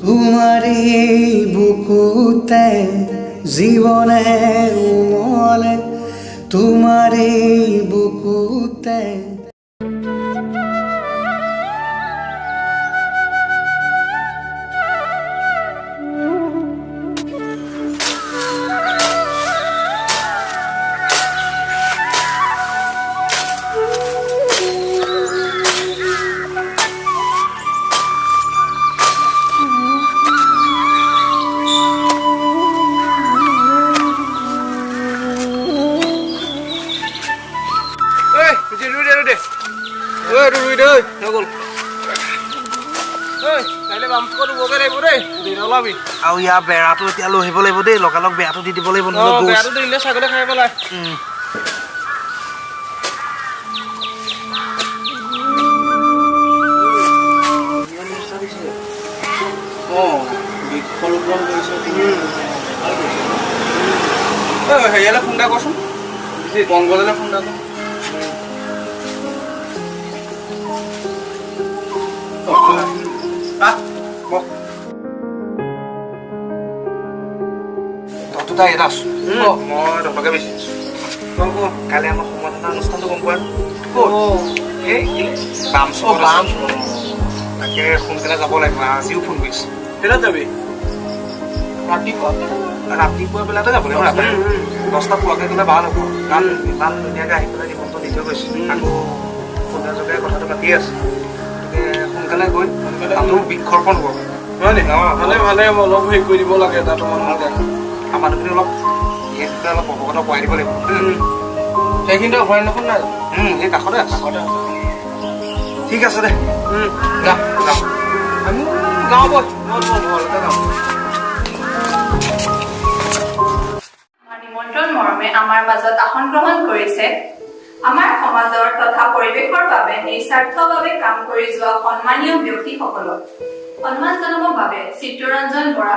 তোমাৰে বুকুতে জীবনে উমলে তোমাৰে বুকুতে আৰু ইয়াৰ বেৰাটো এতিয়া লৈ আহিব লাগিব দেই লগালগ বেৰাটো দি দিব লাগিব নহ'লে বেৰাটো দিলে ছাগলী খাই পেলাই হেৰিয়ালৈ ফোন এটা কৰচোন বংগলৈ ফোন এটা কৰ তই এটা আছো মই ডক্টৰকে বিচাৰিছো কালি আমাৰ সমাধানৰ অনুষ্ঠানটো গম পোৱা তাকে সোনকালে যাব লাগিব আজিও ফোন কৰিছে কেইটাত যাবি ৰাতিপুৱা বেলাতে যাব লাগিব 10টাত পোৱাকৈ গ'লে ভাল হ'ব কাৰণ ইমান ধুনীয়াকৈ আহি পেলাই জীৱনটো দি থৈ গৈছে আকৌ ফোনৰ যোগে কথাটো পাতি আছে গতিকে সোনকালে গৈ তাতো বৃক্ষৰ্পণ হ'ব হয় নি ভালে ভালে অলপ হেৰি কৰি দিব লাগে তাতো মানুহকে মানুহখিনি অলপ অলপ অৱগত কৰাই দিব লাগিব সেইখিনিতে অভয়াৰণ্যখন নাই সেই কাষতে আছে ঠিক আছে দে আমি গাঁও বল ঘৰলৈকে যাওঁ নিমন্ত্ৰণ মৰমে আমাৰ মাজত আসন গ্ৰহণ কৰিছে আমাৰ সমাজৰ তথা পৰিৱেশৰ বাবে নিস্বাৰ্থভাৱে কাম কৰি যোৱা সন্মানীয় ব্যক্তিসকলক সন্মান জনাবৰ বাবে চিত্তৰঞ্জন বৰা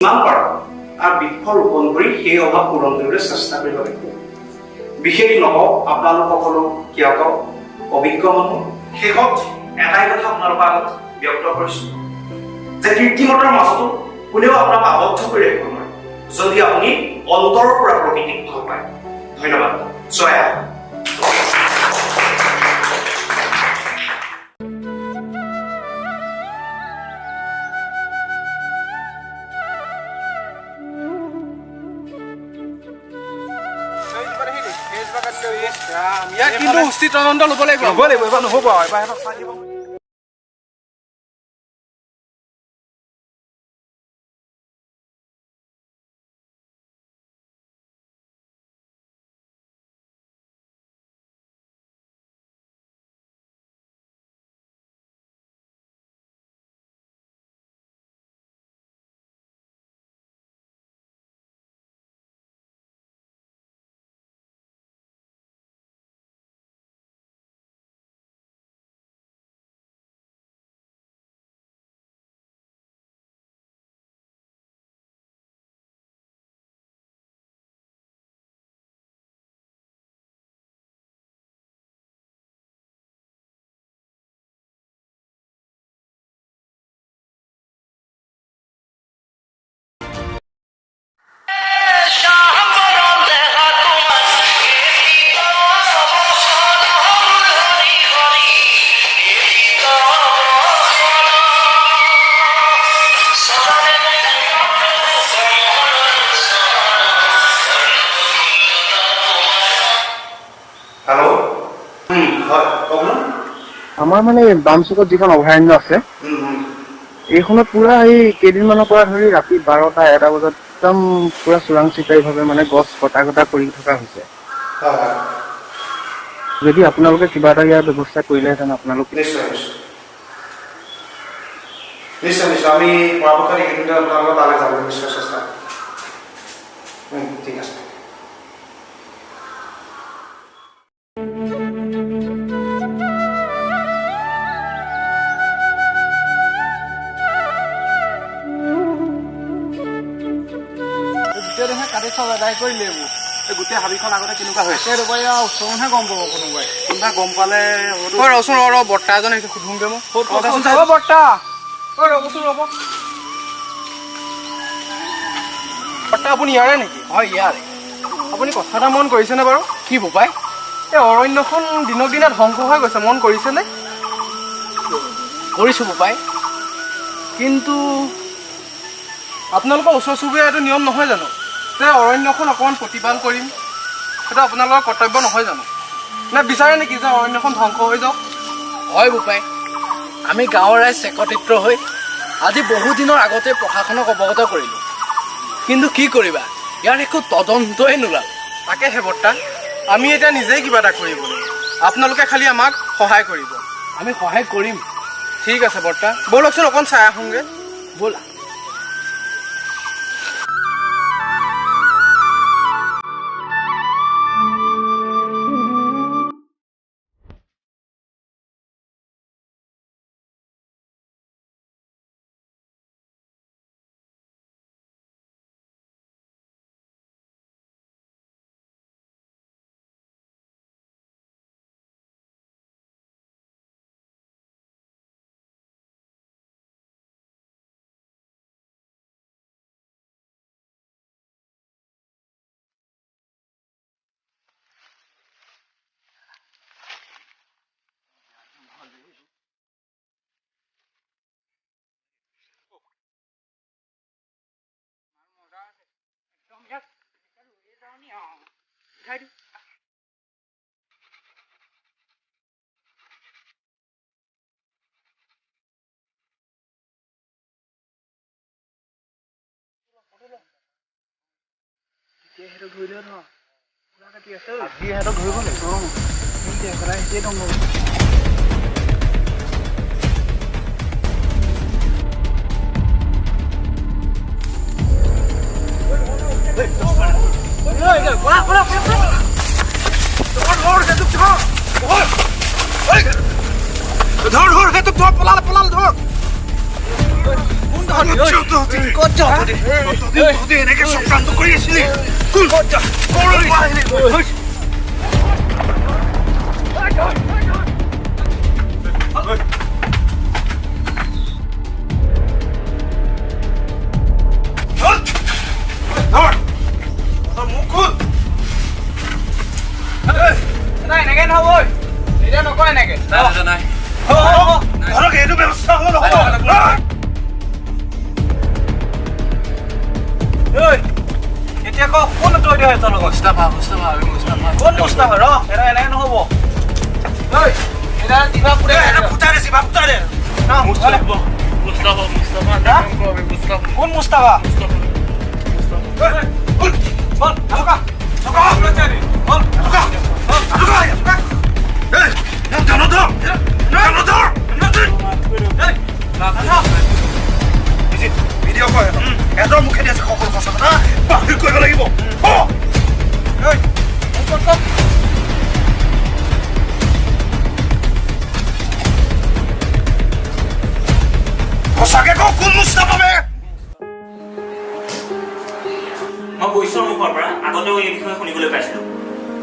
যিমান পাৰোঁ তাৰ বৃক্ষ ৰোপণ কৰি সেই অভাৱ পূৰণ কৰিবলৈ চেষ্টা কৰিব লাগিব। বিশেষ নকওঁ, আপোনালোক সকলো জ্ঞাত অভিজ্ঞ মানুহ। শেষত এটাই কথা আপোনালোকৰ আগত ব্যক্ত কৰিছোঁ যে কৃত্ৰিমতাৰ মাজতো কোনেও আপোনাক আবদ্ধ কৰি ৰাখিব নোৱাৰে যদি আপুনি অন্তৰৰ পৰা প্ৰকৃতিক ভাল পায়। ধন্যবাদ। জয় আই। ইয়াত কিন্তু উচিত তদন্ত ল'ব লাগিব। এইবাৰ নহ'ব আৰু এবাৰ সিহঁতক চাই দিব। আমাৰ মানে বামচুকত যিখন অভয়াৰণ্য আছে এইখনত পুৰা এই কেইদিনমানৰ পৰা ধৰি ৰাতি 12টা-1টা বজাত একদম পুৰা চোৰাং চিকাৰীভাৱে মানে গছ কটা কৰি থকা হৈছে। যদি আপোনালোকে কিবা এটা ইয়াৰ ব্যৱস্থা কৰিলেহেঁতেন আপোনালোকে। নিশ্চয় আমি পৰাপক্ষত এইকেইদিনতে আপোনালোকৰ তালৈ যাবলৈ নিশ্চয় চেষ্টা কৰিম। ঠিক আছে। গোটেই হাবিখন আগতে কেনেকুৱা হৈছে ওচৰহে গম পাব কোনোবাই। কোনোবাই গম পালে ৰচোন বৰ্তা এজন আহিছে সুধোংগে মই। বৰ্তা ৰ'বচোন ৰ'ব। বৰ্তা আপুনি ইয়াৰে নেকি? হয় ইয়াৰে। আপুনি কথা এটা মন কৰিছেনে বাৰু? কি বোপাই? এই অৰণ্যখন দিনক দিনে ধ্বংস হৈ গৈছে, মন কৰিছেনে? কৰিছোঁ বোপাই। কিন্তু আপোনালোকৰ ওচৰ চুবুৰীয়া এইটো নিয়ম নহয় জানো যে অৰণ্যখন অকণমান প্ৰতিপাল কৰিম? সেইটো আপোনালোকৰ কৰ্তব্য নহয় জানো? নে বিচাৰে নেকি যে অৰণ্যখন ধ্বংস হৈ যাওক? হয় বোপাই, আমি গাঁৱৰ ৰাইজ একত্ৰিত হৈ আজি বহুদিনৰ আগতে প্ৰশাসনক অৱগত কৰিলোঁ, কিন্তু কি কৰিবা, ইয়াৰ একো তদন্তই নোলাল। তাকেহে বৰ্তা, আমি এতিয়া নিজেই কিবা এটা কৰিব লাগিব। আপোনালোকে খালি আমাক সহায় কৰিব। আমি সহায় কৰিম। ঠিক আছে বৰ্তা, ব'লকচোন অকণ চাই আহোঁগৈ। ব'লা। সিহঁতক ধৰিব লাগিব। ধৰ ধৰ, সেইটো ধৰ, পলাল ধৰ। তহঁতি এনেকে চক্ৰান্ত কৰি আছিলি এনেকে নহ'ব এতিয়া নকয় এনেকে এইটো ব্যৱস্থা হ'ব নহ'ব এতিয়া ক কোন তই দিয়া তোৰ লগত মুস্তাফা কোন মুস্তাফা ৰ এটা এনেকে নহ'ব এটা দিবা পুৰে ফুটা দে না মুস্তাফা কোন মুস্তাফা বল ঢকা ভিডিঅ' কয় এজৰ মুখেদি আছে সকলো সঁচা কথা বাহিৰ কৰিব লাগিব সঁচাকে কওঁ কোন মুস্তাফা বে মই বৈশ্যৰ মুখৰ পৰা আগতেও এই বিষয়ে শুনিবলৈ পাইছিলোঁ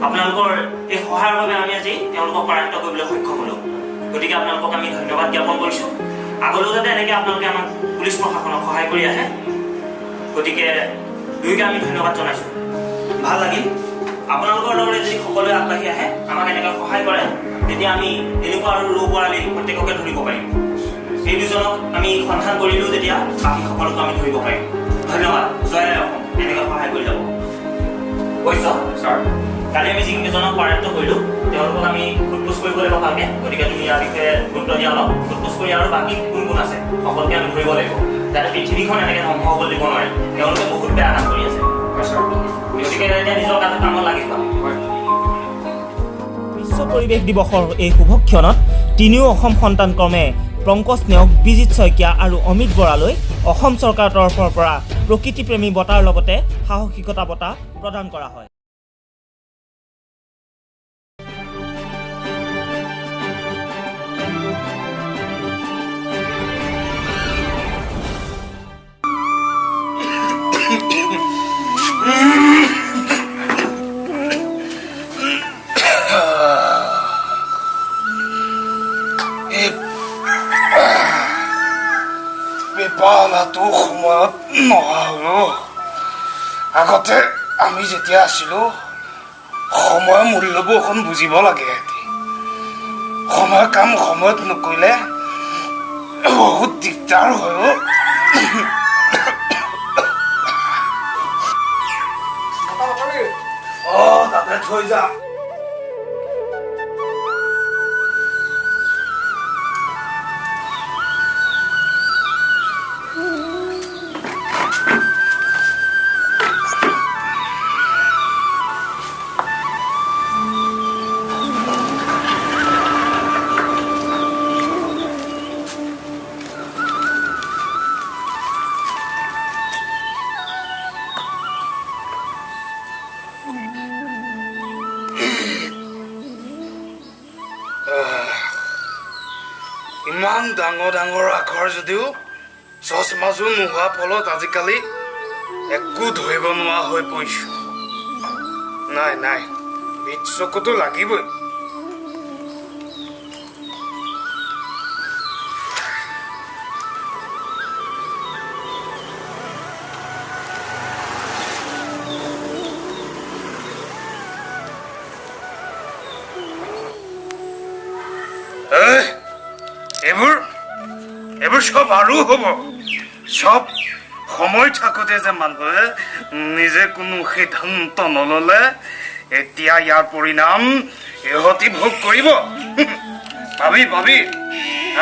আপোনালোকৰ এই সহায়ৰ বাবে আমি আজি তেওঁলোকক পৰাজিত কৰিবলৈ সক্ষম হ'লোঁ গতিকে আপোনালোকক আমি ধন্যবাদ জ্ঞাপন কৰিছোঁ আগলৈও যাতে এনেকৈ আপোনালোকে আমাক পুলিচ প্ৰশাসনক সহায় কৰি আহে গতিকে দুয়োকে আমি ধন্যবাদ জনাইছোঁ ভাল লাগিল আপোনালোকৰ দৰে যদি সকলোৱে আগবাঢ়ি আহে আমাক এনেকৈ সহায় কৰে তেতিয়া আমি এনেকুৱা আৰু ৰৌ বৰালি প্ৰত্যেককে ধৰিব পাৰিম এই দুজনক আমি সন্ধান কৰিলোঁ যেতিয়া বাকী সকলোকো আমি ধৰিব পাৰিম ধন্যবাদ জয় অসম এনেকৈ সহায় কৰি যাব বৈশ্য ছাৰ কালি আমি যিকেইজনক পৰাজিত কৰিলোঁ তেওঁলোকক আমি সোধপোছ কৰিব লাগিব ভালকৈ গতিকে তুমি ইয়াৰ বিষয়ে গুৰুত্ব দিয়া অলপ সোধপোছ কৰি আৰু বাকী কোন কোন আছে সকলোকে আমি ধৰিব লাগিব যাতে পৃথিৱীখন এনেকৈ ধ্বংস হ'বলৈ দিব নোৱাৰে তেওঁলোকে বহুত বেয়া কাম কৰি আছে গতিকে এতিয়া নিজৰ কামত লাগিব বিশ্ব পৰিৱেশ দিৱসৰ এই শুভক্ষণত তিনিও অসম সন্তান ক্ৰমে পংকজ নেওগ বিজিত শইকীয়া আৰু অমিত বৰালৈ অসম চৰকাৰৰ তৰফৰ পৰা প্ৰকৃতিপ্ৰেমী বঁটাৰ লগতে সাহসিকতা বঁটা প্ৰদান কৰা হয় পালাটো সময়ত নহা হ'লো আগতে আমি যেতিয়া আছিলোঁ সময়ৰ মূল্যবোৰ অকণ বুজিব লাগে সময়ৰ কাম সময়ত নকৰিলে বহুত দিগদাৰ হয় তাতে থৈ যা ইমান ডাঙৰ ডাঙৰ আখৰ যদিও চশমাযোৰ নোহোৱা ফলত আজিকালি একো ধৰিব নোৱাৰা হৈ পৰিছোঁ নাই বিট চকুটো লাগিবই এইবোৰ সব আৰু হ'ব সব সময় থাকোঁতে যে মানুহে নিজে কোনো সিদ্ধান্ত নল'লে এতিয়া ইয়াৰ পৰিণাম ইহঁতি ভোগ কৰিব ভাবি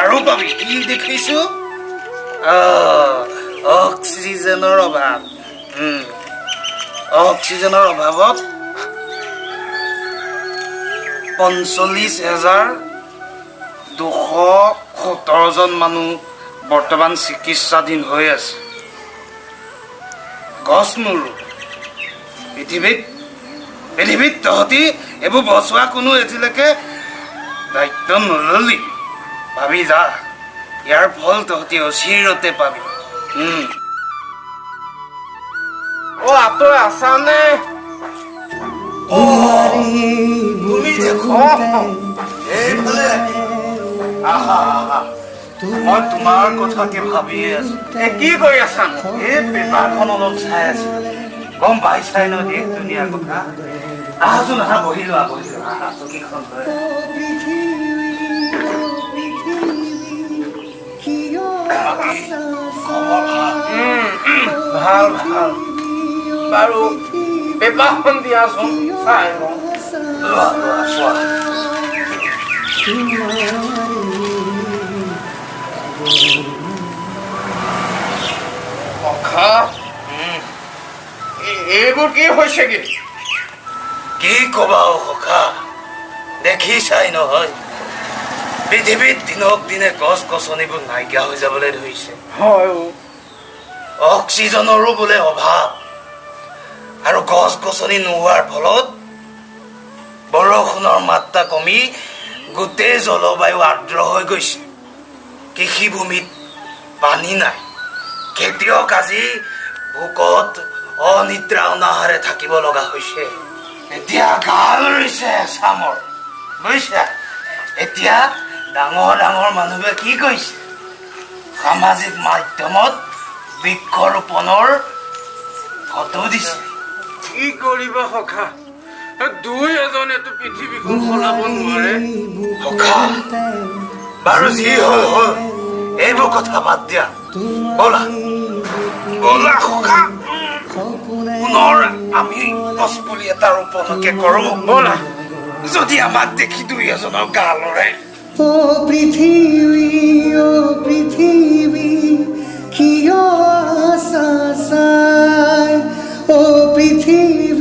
আৰু ভাবি কি দেখিছো অক্সিজেনৰ অভাৱ অক্সিজেনৰ অভাৱত 45,217জন মানুহ বৰ্তমান চিকিৎসাধীন হৈ আছে গছ নৰু পৃথিৱীত তহঁতি এইবোৰ বচোৱা কোনো এতিয়ালৈকে দায়িত্ব নললি ভাবি যা ইয়াৰ ফল তহঁতি অচিৰতে পাবি অ' আঁতৰ আছানে? তুমি দেখো এইফালে আহা আহা মই তোমাৰ কথাকে ভাবিয়ে আছো কি কৰি আছা এই পেপাৰখন অলপ চাই আছো গম পাইছাই ন দেশ দুনিয়াৰ কথা আহাচোন আহা বহি লোৱা আহা চকীখন লৈ ভাল ভাল বাৰু পেপাৰখন দিয়াচোন চাই লওঁ লোৱা চোৱা এইবোৰ কি হৈছে কি কবা সখা দেখিছাই নহয় পৃথিৱীত দিনক দিনে গছ গছনিবোৰ নাইকিয়া হৈ যাবলৈ ধৰিছে অক্সিজেনৰো বোলে অভাৱ আৰু গছ গছনি নোহোৱাৰ ফলত বৰষুণৰ মাত্ৰা কমি গোটেই জলবায়ু আৰ্দ্ৰ হৈ গৈছে কৃষিভূমিত পানী নাই খেতিয়ক আজি ভোকত অনিদ্ৰা অনাহাৰে থাকিব লগা হৈছে এতিয়া গাল ৰুইছে চামৰ বুজিছা এতিয়া ডাঙৰ ডাঙৰ মানুহে কি কৰিছে সামাজিক মাধ্যমত বৃক্ষৰোপণৰ ফটো দিছে কি কৰিব সখা দুই এজনেতো পৃথিৱীখন সলাব নোৱাৰে সখা বাৰু যি হ'ল হ'ল এইবোৰ কথা বাদ দিয়া ব'লা ব'লা সখা পুনৰ আমি গছপুলি এটা ৰোপণকে কৰোঁ ব'লা যদি আমাক দেখি দুই এজনৰ গা লৰে পৃথিৱী কিয় আছা চাই পৃথিৱী